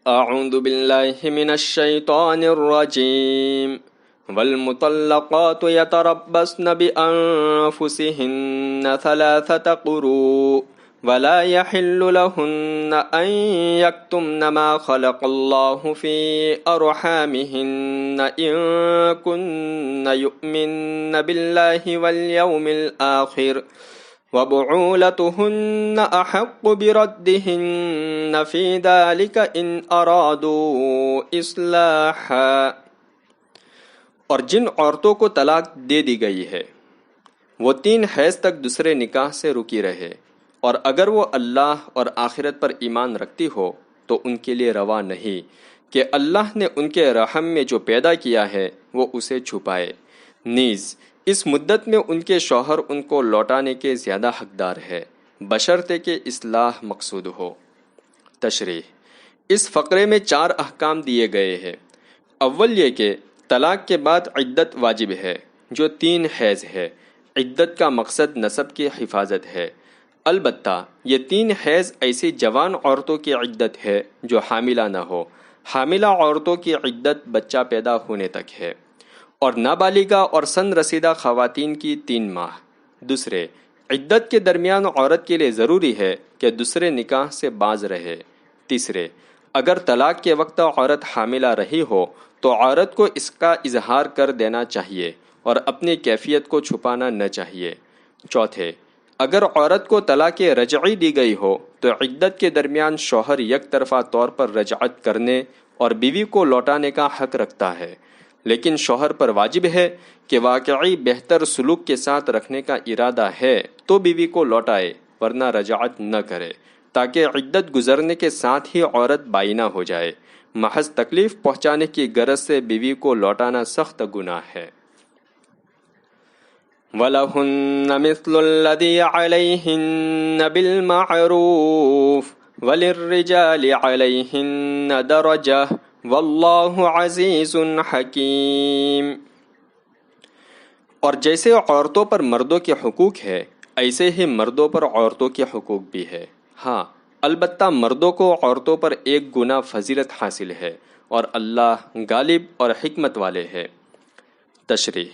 اعوذ باللہ من الشیطان الرجیم والمطلقات يتربصن بأنفسهن ثلاثة قروء ولا يحل لهن أن يكتمن ما خلق الله في أرحامهن إن كن يؤمن بالله واليوم الآخر وبعولتهن أحق بردهن في ذلك إن أرادوا إصلاحا۔ اور جن عورتوں کو طلاق دے دی گئی ہے وہ 3 حیض تک دوسرے نکاح سے رکی رہے، اور اگر وہ اللہ اور آخرت پر ایمان رکھتی ہو تو ان کے لیے روا نہیں کہ اللہ نے ان کے رحم میں جو پیدا کیا ہے وہ اسے چھپائے، نیز اس مدت میں ان کے شوہر ان کو لوٹانے کے زیادہ حقدار ہے بشرطے کہ اصلاح مقصود ہو۔ تشریح: اس فقرے میں 4 احکام دیے گئے ہیں۔ اول یہ کہ طلاق کے بعد عدت واجب ہے جو 3 حیض ہے۔ عدت کا مقصد نسب کی حفاظت ہے، البتہ یہ 3 حیض ایسی جوان عورتوں کی عدت ہے جو حاملہ نہ ہو۔ حاملہ عورتوں کی عدت بچہ پیدا ہونے تک ہے، اور نابالغہ اور سن رسیدہ خواتین کی 3 ماہ۔ دوسرے، عدت کے درمیان عورت کے لیے ضروری ہے کہ دوسرے نکاح سے باز رہے۔ تیسرے، اگر طلاق کے وقت عورت حاملہ رہی ہو تو عورت کو اس کا اظہار کر دینا چاہیے اور اپنی کیفیت کو چھپانا نہ چاہیے۔ چوتھے، اگر عورت کو طلاق رجعی دی گئی ہو تو عدت کے درمیان شوہر یک طرفہ طور پر رجعت کرنے اور بیوی کو لوٹانے کا حق رکھتا ہے، لیکن شوہر پر واجب ہے کہ واقعی بہتر سلوک کے ساتھ رکھنے کا ارادہ ہے تو بیوی کو لوٹائے، ورنہ رجعت نہ کرے، تاکہ عدت گزرنے کے ساتھ ہی عورت بائینہ ہو جائے۔ محض تکلیف پہنچانے کی غرض سے بیوی کو لوٹانا سخت گناہ ہے۔ وَلَهُنَّ مِثْلُ الَّذِي عَلَيْهِنَّ بِالْمَعْرُوفِ وَلِلرِّجَالِ عَلَيْهِنَّ دَرَجَةٌ وَاللَّهُ عَزِيزٌ حَكِيمٌ۔ اور جیسے عورتوں پر مردوں کے حقوق ہے ایسے ہی مردوں پر عورتوں کے حقوق بھی ہے۔ ہاں، البتہ مردوں کو عورتوں پر 1 گنا فضیلت حاصل ہے، اور اللہ غالب اور حکمت والے ہے۔ تشریح: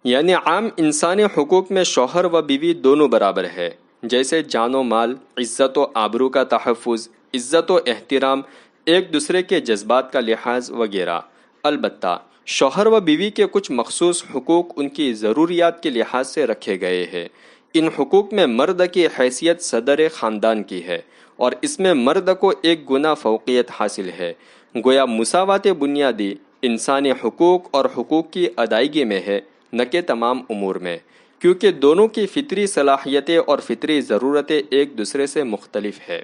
یعنی عام انسانی حقوق میں شوہر و بیوی دونوں برابر ہے، جیسے جان و مال، عزت و آبرو کا تحفظ، عزت و احترام، ایک دوسرے کے جذبات کا لحاظ وغیرہ۔ البتہ شوہر و بیوی کے کچھ مخصوص حقوق ان کی ضروریات کے لحاظ سے رکھے گئے ہیں۔ ان حقوق میں مرد کی حیثیت صدر خاندان کی ہے، اور اس میں مرد کو 1 گنا فوقیت حاصل ہے۔ گویا مساوات بنیادی انسانی حقوق اور حقوق کی ادائیگی میں ہے، نہ کہ تمام امور میں، کیونکہ دونوں کی فطری صلاحیتیں اور فطری ضرورتیں ایک دوسرے سے مختلف ہے۔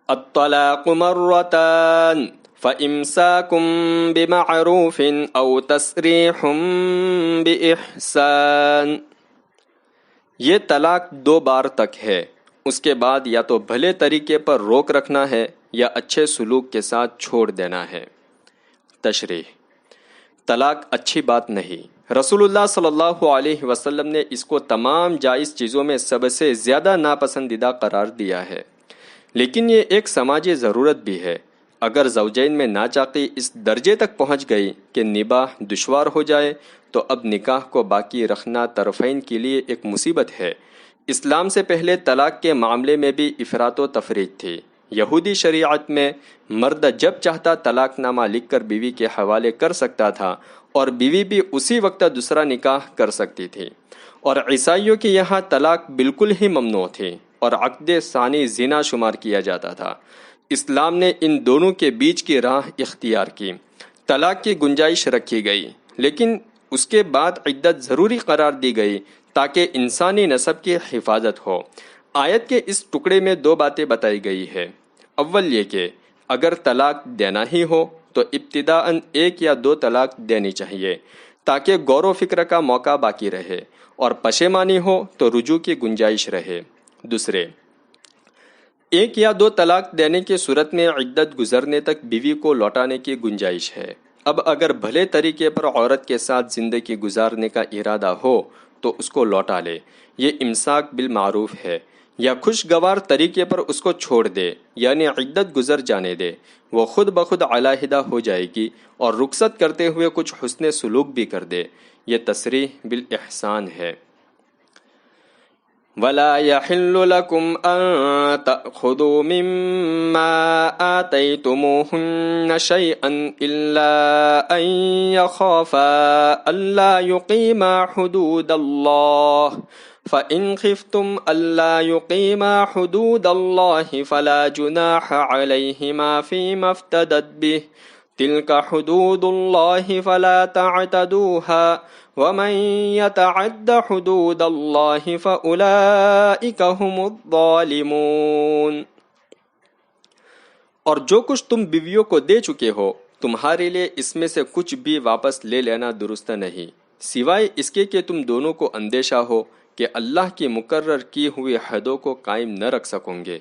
الطلاق مرتان فإمساكٌ بمعروف أو تسريح بإحسان۔ یہ طلاق 2 بار تک ہے، اس کے بعد یا تو بھلے طریقے پر روک رکھنا ہے یا اچھے سلوک کے ساتھ چھوڑ دینا ہے۔ تشریح: طلاق اچھی بات نہیں۔ رسول اللہ صلی اللہ علیہ وسلم نے اس کو تمام جائز چیزوں میں سب سے زیادہ ناپسندیدہ قرار دیا ہے، لیکن یہ ایک سماجی ضرورت بھی ہے۔ اگر زوجین میں ناچاقی اس درجے تک پہنچ گئی کہ نباہ دشوار ہو جائے تو اب نکاح کو باقی رکھنا طرفین کے لیے ایک مصیبت ہے۔ اسلام سے پہلے طلاق کے معاملے میں بھی افراط و تفریط تھی۔ یہودی شریعت میں مرد جب چاہتا طلاق نامہ لکھ کر بیوی کے حوالے کر سکتا تھا، اور بیوی بھی اسی وقت دوسرا نکاح کر سکتی تھی۔ اور عیسائیوں کے یہاں طلاق بالکل ہی ممنوع تھی اور عقد ثانی زنا شمار کیا جاتا تھا۔ اسلام نے ان دونوں کے بیچ کی راہ اختیار کی۔ طلاق کی گنجائش رکھی گئی، لیکن اس کے بعد عدت ضروری قرار دی گئی تاکہ انسانی نسب کی حفاظت ہو۔ آیت کے اس ٹکڑے میں 2 باتیں بتائی گئی ہے۔ اول یہ کہ اگر طلاق دینا ہی ہو تو ابتداءً 1 یا 2 طلاق دینی چاہیے تاکہ غور و فکر کا موقع باقی رہے، اور پشیمانی ہو تو رجوع کی گنجائش رہے۔ دوسرے، 1 یا 2 طلاق دینے کی صورت میں عدت گزرنے تک بیوی کو لوٹانے کی گنجائش ہے۔ اب اگر بھلے طریقے پر عورت کے ساتھ زندگی گزارنے کا ارادہ ہو تو اس کو لوٹا لے، یہ امساک بالمعروف ہے۔ یا خوشگوار طریقے پر اس کو چھوڑ دے یعنی عدت گزر جانے دے، وہ خود بخود علیحدہ ہو جائے گی، اور رخصت کرتے ہوئے کچھ حسن سلوک بھی کر دے، یہ تصریح بالاحسان ہے۔ وَلَا يَحِلُّ لَكُمْ أَن تَأْخُذُوا مِمَّا آتَيْتُمُوهُنَّ شَيْئًا إِلَّا أَن يَخَافَا أَلَّا يُقِيمَا حُدُودَ اللَّهِ فَإِنْ خِفْتُمْ أَلَّا يُقِيمَا حُدُودَ اللَّهِ فَلَا جُنَاحَ عَلَيْهِمَا فِيمَا افْتَدَتْ بِهِ تِلْكَ حُدُودُ اللَّهِ فَلَا تَعْتَدُوهَا وَمَن يَتَعَدَّ حُدُودَ اللَّهِ فَأُولَئِكَ هُمُ الظَّالِمُونَ۔ اور جو کچھ تم بیویوں کو دے چکے ہو تمہارے لیے اس میں سے کچھ بھی واپس لے لینا درست نہیں، سوائے اس کے کہ تم دونوں کو اندیشہ ہو کہ اللہ کی مقرر کی ہوئی حدوں کو قائم نہ رکھ سکو گے۔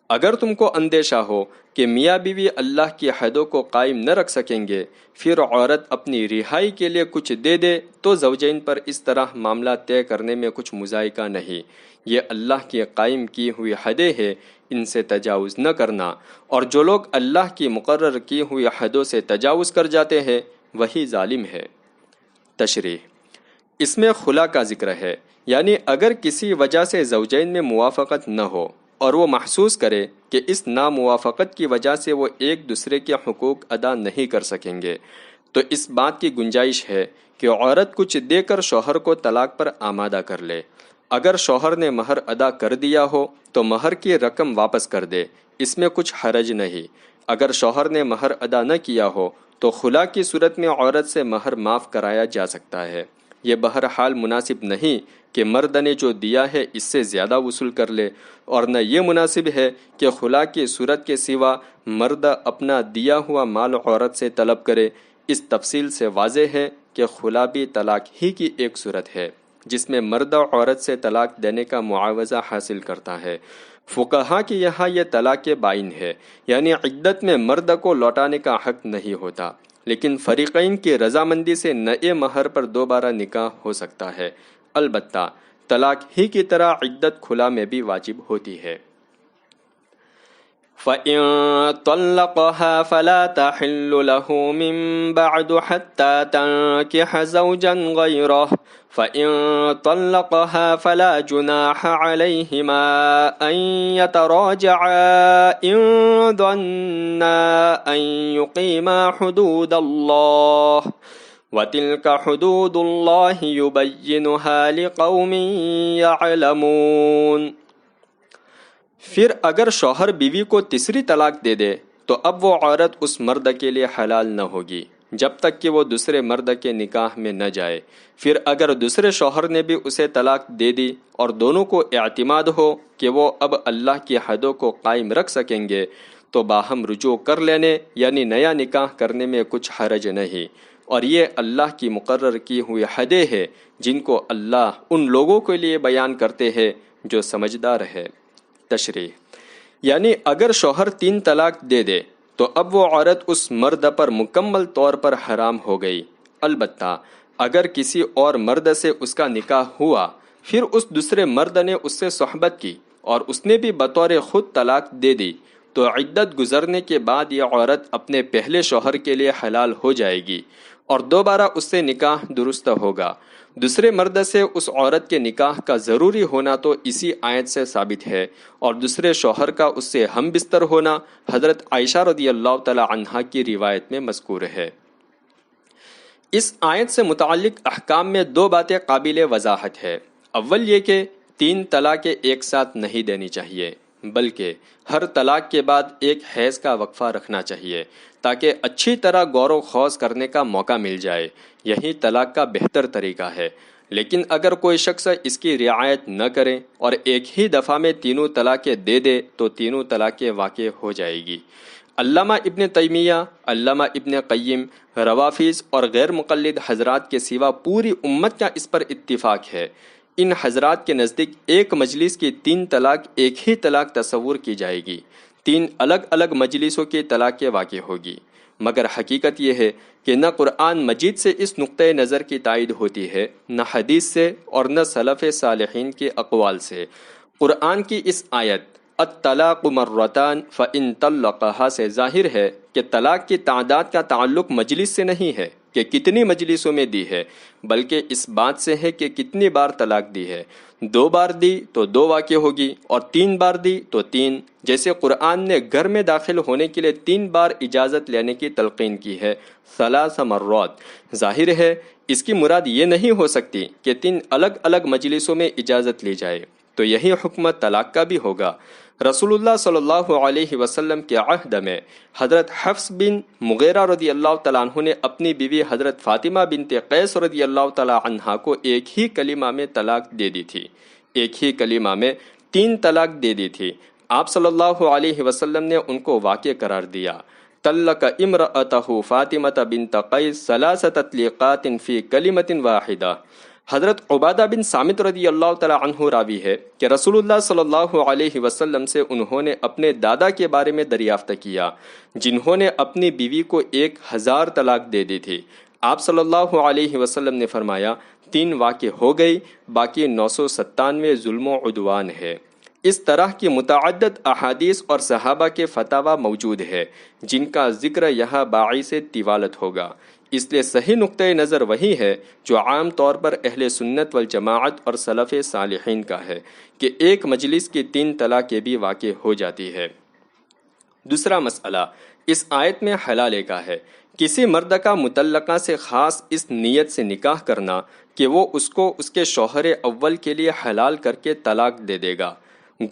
اگر تم کو اندیشہ ہو کہ میاں بیوی اللہ کی حدوں کو قائم نہ رکھ سکیں گے، پھر عورت اپنی رہائی کے لیے کچھ دے دے تو زوجین پر اس طرح معاملہ طے کرنے میں کچھ مذائقہ نہیں۔ یہ اللہ کی قائم کی ہوئی حدیں ہیں، ان سے تجاوز نہ کرنا، اور جو لوگ اللہ کی مقرر کی ہوئی حدوں سے تجاوز کر جاتے ہیں وہی ظالم ہے۔ تشریح، اس میں خلا کا ذکر ہے، یعنی اگر کسی وجہ سے زوجین میں موافقت نہ ہو اور وہ محسوس کرے کہ اس ناموافقت کی وجہ سے وہ ایک دوسرے کے حقوق ادا نہیں کر سکیں گے، تو اس بات کی گنجائش ہے کہ عورت کچھ دے کر شوہر کو طلاق پر آمادہ کر لے۔ اگر شوہر نے مہر ادا کر دیا ہو تو مہر کی رقم واپس کر دے، اس میں کچھ حرج نہیں۔ اگر شوہر نے مہر ادا نہ کیا ہو تو خلا کی صورت میں عورت سے مہر معاف کرایا جا سکتا ہے۔ یہ بہرحال مناسب نہیں کہ مرد نے جو دیا ہے اس سے زیادہ وصول کر لے، اور نہ یہ مناسب ہے کہ خلا کی صورت کے سوا مرد اپنا دیا ہوا مال عورت سے طلب کرے۔ اس تفصیل سے واضح ہے کہ خلا بھی طلاق ہی کی ایک صورت ہے جس میں مرد عورت سے طلاق دینے کا معاوضہ حاصل کرتا ہے۔ فقہا کی یہاں یہ طلاق بائن ہے، یعنی عدت میں مرد کو لوٹانے کا حق نہیں ہوتا، لیکن فریقین کی رضامندی سے نئے مہر پر دوبارہ نکاح ہو سکتا ہے، البتہ طلاق ہی کی طرح عدت خلا میں بھی واجب ہوتی ہے۔ فَإِن طَلَّقَهَا فَلَا تَحِلُّ لَهُ مِن بَعْدُ حَتَّى تَنكِحَ زَوْجًا غَيْرَهُ فَإِن طَلَّقَهَا فَلَا جُنَاحَ عَلَيْهِمَا أَن يَتَرَاجَعَا إِن ظَنَّا أَن يُقِيمَا حُدُودَ اللَّهِ وَتِلْكَ حُدُودُ اللَّهِ يُبَيِّنُهَا لِقَوْمٍ يَعْلَمُونَ۔ پھر اگر شوہر بیوی کو تیسری طلاق دے دے تو اب وہ عورت اس مرد کے لیے حلال نہ ہوگی جب تک کہ وہ دوسرے مرد کے نکاح میں نہ جائے۔ پھر اگر دوسرے شوہر نے بھی اسے طلاق دے دی اور دونوں کو اعتماد ہو کہ وہ اب اللہ کی حدوں کو قائم رکھ سکیں گے تو باہم رجوع کر لینے یعنی نیا نکاح کرنے میں کچھ حرج نہیں، اور یہ اللہ کی مقرر کی ہوئی حدیں ہیں جن کو اللہ ان لوگوں کے لیے بیان کرتے ہیں جو سمجھدار ہے۔ تشریح، یعنی اگر شوہر 3 طلاق دے دے تو اب وہ عورت اس مرد پر مکمل طور پر حرام ہو گئی، البتہ اگر کسی اور مرد سے اس کا نکاح ہوا، پھر اس دوسرے مرد نے اس سے صحبت کی اور اس نے بھی بطور خود طلاق دے دی تو عدت گزرنے کے بعد یہ عورت اپنے پہلے شوہر کے لیے حلال ہو جائے گی اور دوبارہ اس سے نکاح درست ہوگا۔ دوسرے مرد سے اس عورت کے نکاح کا ضروری ہونا تو اسی آیت سے ثابت ہے، اور دوسرے شوہر کا اس سے ہم بستر ہونا حضرت عائشہ رضی اللہ تعالی عنہا کی روایت میں مذکور ہے۔ اس آیت سے متعلق احکام میں 2 باتیں قابل وضاحت ہے۔ اول یہ کہ 3 طلاقیں ایک ساتھ نہیں دینی چاہیے، بلکہ ہر طلاق کے بعد ایک حیض کا وقفہ رکھنا چاہیے تاکہ اچھی طرح غور و خوض کرنے کا موقع مل جائے، یہی طلاق کا بہتر طریقہ ہے۔ لیکن اگر کوئی شخص اس کی رعایت نہ کرے اور ایک ہی دفعہ میں 3 طلاقیں دے دے تو 3 طلاقیں واقع ہو جائے گی۔ علامہ ابن تیمیہ، علامہ ابن قیم، روافض اور غیر مقلد حضرات کے سوا پوری امت کا اس پر اتفاق ہے۔ ان حضرات کے نزدیک ایک مجلس کی 3 طلاق ایک ہی طلاق تصور کی جائے گی، 3 الگ الگ مجلسوں کی طلاقیں واقع ہوگی، مگر حقیقت یہ ہے کہ نہ قرآن مجید سے اس نقطۂ نظر کی تائید ہوتی ہے، نہ حدیث سے اور نہ سلف صالحین کے اقوال سے۔ قرآن کی اس آیت الطلاق مرتان فإن طلقها سے ظاہر ہے کہ طلاق کی تعداد کا تعلق مجلس سے نہیں ہے کہ کتنی مجلسوں میں دی ہے، بلکہ اس بات سے ہے کہ کتنی بار طلاق دی ہے۔ 2 بار دی تو 2 واقع ہوگی، اور 3 بار دی تو 3، جیسے قرآن نے گھر میں داخل ہونے کے لیے 3 بار اجازت لینے کی تلقین کی ہے، 3 مرات۔ ظاہر ہے اس کی مراد یہ نہیں ہو سکتی کہ 3 الگ الگ مجلسوں میں اجازت لی جائے، تو یہی حکم طلاق کا بھی ہوگا۔ رسول اللہ صلی اللہ علیہ وسلم کے عہد میں حضرت حفص بن مغیرہ رضی اللہ تعالیٰ عنہ نے اپنی بیوی حضرت فاطمہ بنت قیس رضی اللہ تعالیٰ عنہا کو ایک ہی کلمہ میں طلاق دے دی تھی، ایک ہی کلمہ میں 3 طلاق دے دی تھی۔ آپ صلی اللہ علیہ وسلم نے ان کو واقع قرار دیا۔ طلق امرأته فاطمہ بنت قیس 3 تطلیقات فی کلمۃ واحدہ۔ حضرت عبادہ بن صامت رضی اللہ تعالیٰ عنہ راوی ہے کہ رسول اللہ صلی اللہ علیہ وسلم سے انہوں نے اپنے دادا کے بارے میں دریافت کیا، جنہوں نے اپنی بیوی کو 1000 طلاق دے دی تھی۔ آپ صلی اللہ علیہ وسلم نے فرمایا 3 واقع ہو گئی، باقی 997 ظلم و عدوان ہے۔ اس طرح کی متعدد احادیث اور صحابہ کے فتاوی موجود ہے، جن کا ذکر یہاں باعث طوالت ہوگا۔ اس لیے صحیح نقطۂ نظر وہی ہے جو عام طور پر اہل سنت والجماعت اور سلف صالحین کا ہے کہ ایک مجلس کی 3 طلاقیں بھی واقع ہو جاتی ہے۔ دوسرا مسئلہ اس آیت میں حلالے کا ہے۔ کسی مرد کا مطلقہ سے خاص اس نیت سے نکاح کرنا کہ وہ اس کو اس کے شوہر اول کے لیے حلال کر کے طلاق دے دے گا،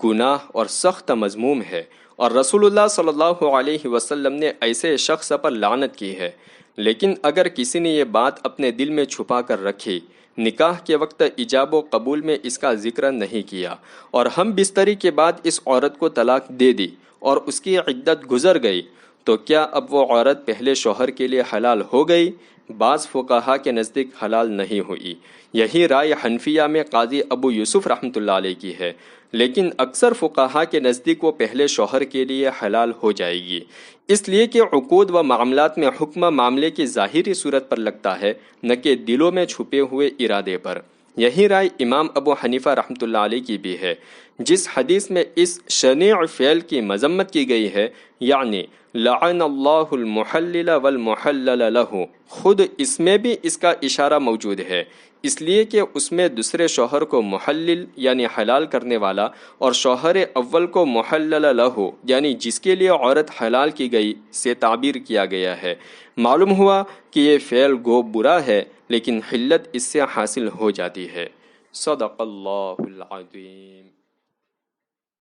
گناہ اور سخت مذموم ہے، اور رسول اللہ صلی اللہ علیہ وسلم نے ایسے شخص پر لعنت کی ہے۔ لیکن اگر کسی نے یہ بات اپنے دل میں چھپا کر رکھی، نکاح کے وقت ایجاب و قبول میں اس کا ذکر نہیں کیا، اور ہم بستری کے بعد اس عورت کو طلاق دے دی اور اس کی عدت گزر گئی، تو کیا اب وہ عورت پہلے شوہر کے لیے حلال ہو گئی؟ بعض فقہا کے نزدیک حلال نہیں ہوئی۔ یہی رائے حنفیہ میں قاضی ابو یوسف رحمۃ اللہ علیہ کی ہے، لیکن اکثر فقہا کے نزدیک وہ پہلے شوہر کے لیے حلال ہو جائے گی، اس لیے کہ عقود و معاملات میں حکم معاملے کی ظاہری صورت پر لگتا ہے، نہ کہ دلوں میں چھپے ہوئے ارادے پر۔ یہی رائے امام ابو حنیفہ رحمۃ اللہ علیہ کی بھی ہے۔ جس حدیث میں اس شنیع فعل کی مذمت کی گئی ہے، یعنی لعن اللہ المحلل والمحلل لہ، خود اس میں بھی اس کا اشارہ موجود ہے، اس لیے کہ اس میں دوسرے شوہر کو محلل یعنی حلال کرنے والا، اور شوہر اول کو محلل لہ یعنی جس کے لیے عورت حلال کی گئی سے تعبیر کیا گیا ہے۔ معلوم ہوا کہ یہ فعل گو برا ہے، لیکن حلت اس سے حاصل ہو جاتی ہے۔ صدق اللہ العظیم۔